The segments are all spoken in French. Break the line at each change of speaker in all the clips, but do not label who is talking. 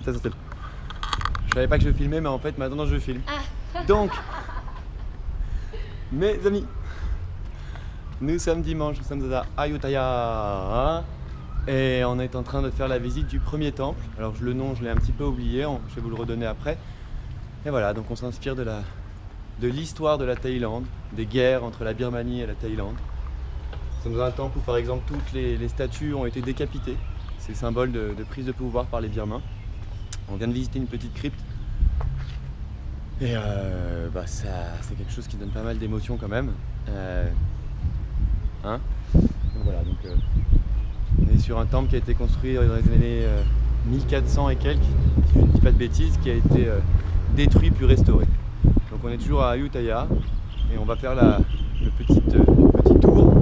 Ça, c'est... Je savais pas que je filmais, mais en fait maintenant je filme. Donc, mes amis, nous sommes dimanche, nous sommes à Ayutthaya et on est en train de faire la visite du premier temple. Alors le nom, je l'ai un petit peu oublié, je vais vous le redonner après. Et voilà, donc on s'inspire de l'histoire de la Thaïlande, des guerres entre la Birmanie et la Thaïlande. Nous sommes dans un temple où par exemple toutes les statues ont été décapitées. C'est symbole de prise de pouvoir par les Birmans. On vient de visiter une petite crypte. Et c'est quelque chose qui donne pas mal d'émotions quand même. Donc voilà, on est sur un temple qui a été construit dans les années 1400 et quelques, si je ne dis pas de bêtises, qui a été détruit puis restauré. Donc on est toujours à Ayutthaya et on va faire le petit tour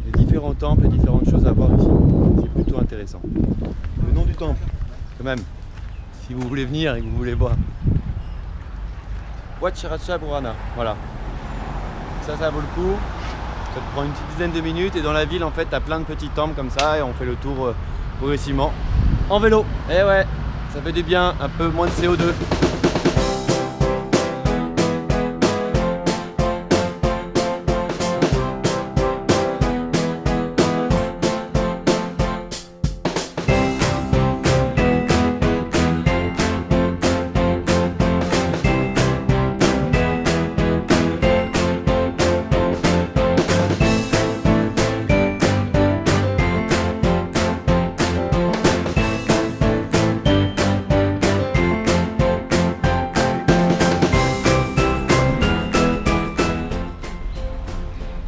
des différents temples et différentes choses à voir ici. C'est plutôt intéressant. Le nom du temple, quand même, si vous voulez venir et que vous voulez voir. Wat Characha Purana, voilà. Ça vaut le coup. Ça te prend une petite dizaine de minutes et dans la ville en fait t'as plein de petits temples comme ça et on fait le tour progressivement en vélo. Et ouais, ça fait du bien, un peu moins de CO2.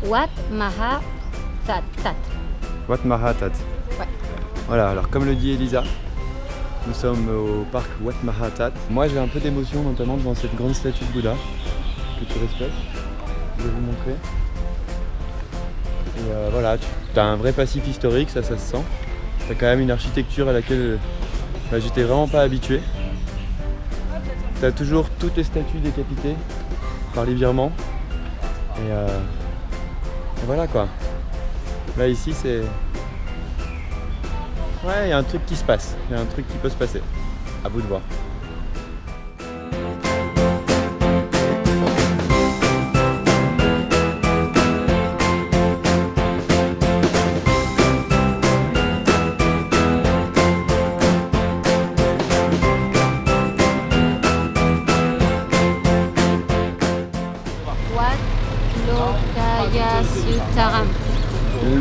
Wat Maha Tat.
Wat Maha Tat.
Ouais.
Voilà, alors comme le dit Elisa, nous sommes au parc Wat Maha Tat. Moi j'ai un peu d'émotion notamment devant cette grande statue de Bouddha que tu respectes. Je vais vous montrer. Et voilà, tu as un vrai passif historique, ça se sent. Tu as quand même une architecture à laquelle j'étais vraiment pas habitué. Tu as toujours toutes les statues décapitées par les Birmans. Et voilà quoi. Là ici c'est... Ouais, il y a un truc qui se passe. Il y a un truc qui peut se passer. À vous de voir.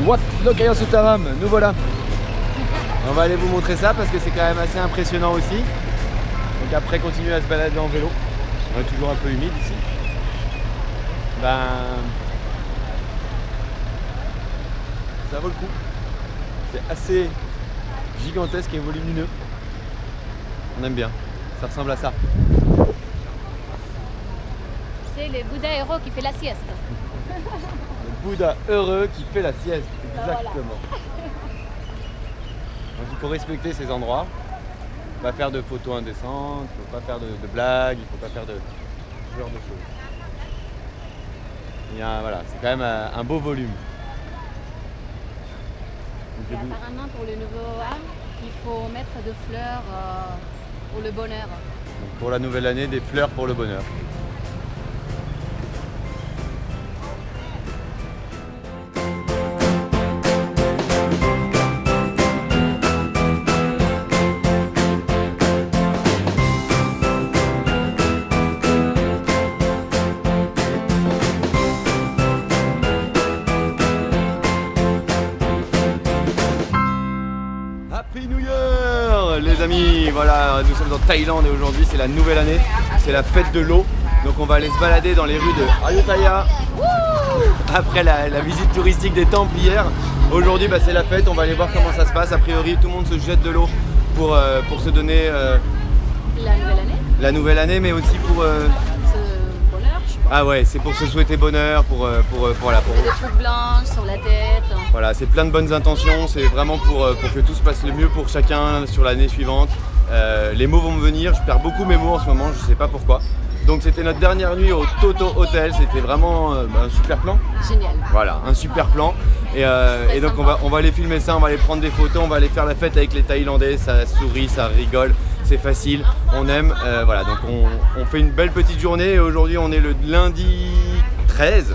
Wat Lokaya Sutaram, nous voilà. On va aller vous montrer ça parce que c'est quand même assez impressionnant aussi. Donc après continuer à se balader en vélo. On est toujours un peu humide ici. Ça vaut le coup. C'est assez gigantesque et volumineux. On aime bien. Ça ressemble à ça.
C'est le Bouddha héros qui fait la sieste.
Le Bouddha heureux qui fait la sieste, exactement. Voilà. Donc il faut respecter ces endroits, pas faire de photos indécentes, il ne faut pas faire de blagues, il ne faut pas faire de ce genre de choses. Voilà, c'est quand même un beau volume.
Et apparemment pour le nouveau an, il faut mettre des fleurs pour le bonheur.
Donc pour la nouvelle année, des fleurs pour le bonheur. Happy New Year les amis, voilà, nous sommes en Thaïlande et aujourd'hui c'est la nouvelle année, c'est la fête de l'eau. Donc on va aller se balader dans les rues de Ayutthaya. Après la visite touristique des temples hier. Aujourd'hui c'est la fête, on va aller voir comment ça se passe. A priori tout le monde se jette de l'eau pour se donner
la nouvelle année,
mais aussi pour
bonheur, je pense.
Ah ouais, c'est pour se souhaiter bonheur, pour
des trucs blancs sur la tête.
Voilà, c'est plein de bonnes intentions, c'est vraiment pour que tout se passe le mieux pour chacun sur l'année suivante. Les mots vont me venir, je perds beaucoup mes mots en ce moment, je sais pas pourquoi. Donc c'était notre dernière nuit au Toto Hotel, c'était vraiment un super plan.
Génial.
Voilà, un super plan. Et donc on va aller filmer ça, on va aller prendre des photos, on va aller faire la fête avec les Thaïlandais, ça sourit, ça rigole. c'est facile, on aime. Voilà, donc on fait une belle petite journée et aujourd'hui on est le lundi 13.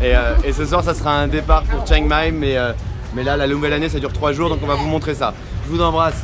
Et ce soir ça sera un départ pour Chiang Mai, mais là la nouvelle année ça dure 3 jours, donc on va vous montrer ça. Je vous embrasse.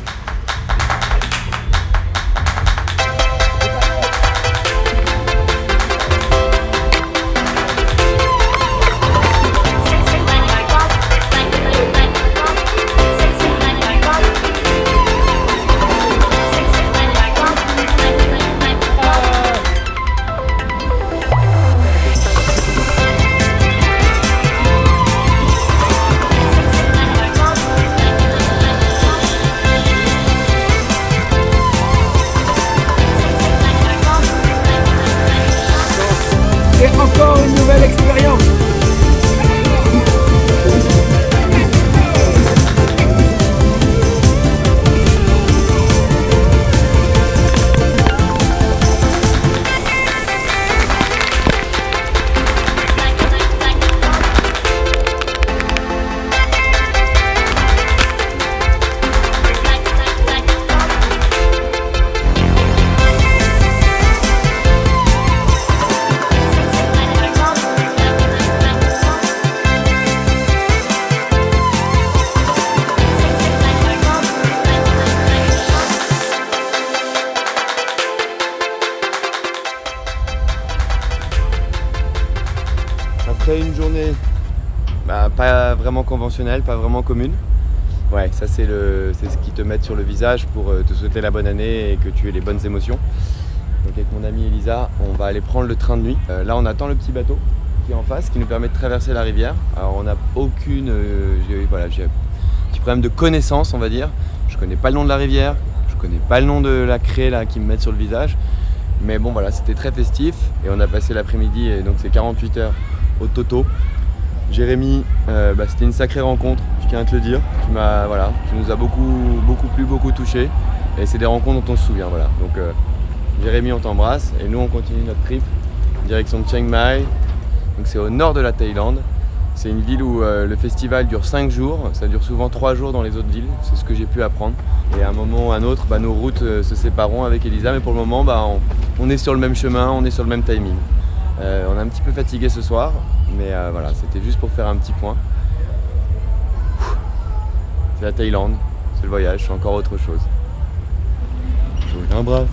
C'est encore une nouvelle expérience.
Après une journée pas vraiment conventionnelle, pas vraiment commune. Ouais, ça c'est ce qui te met sur le visage pour te souhaiter la bonne année et que tu aies les bonnes émotions. Donc avec mon amie Elisa, on va aller prendre le train de nuit. Là on attend le petit bateau qui est en face, qui nous permet de traverser la rivière. Alors on n'a aucune... j'ai un petit problème de connaissance, on va dire. Je connais pas le nom de la rivière, je connais pas le nom de la craie là qui me met sur le visage. Mais bon voilà, c'était très festif et on a passé l'après-midi et donc c'est 48 heures au Toto. Jérémy, c'était une sacrée rencontre, je tiens à te le dire. Tu nous as beaucoup plu, beaucoup touché. Et c'est des rencontres dont on se souvient. Voilà. Donc Jérémy, on t'embrasse et nous on continue notre trip direction de Chiang Mai. Donc c'est au nord de la Thaïlande. C'est une ville où le festival dure 5 jours. Ça dure souvent 3 jours dans les autres villes. C'est ce que j'ai pu apprendre. Et à un moment ou à un autre, nos routes se sépareront avec Elisa. Mais pour le moment, on est sur le même chemin, on est sur le même timing. On est un petit peu fatigué ce soir, mais voilà, c'était juste pour faire un petit point. C'est la Thaïlande, c'est le voyage, c'est encore autre chose. Je vous embrasse.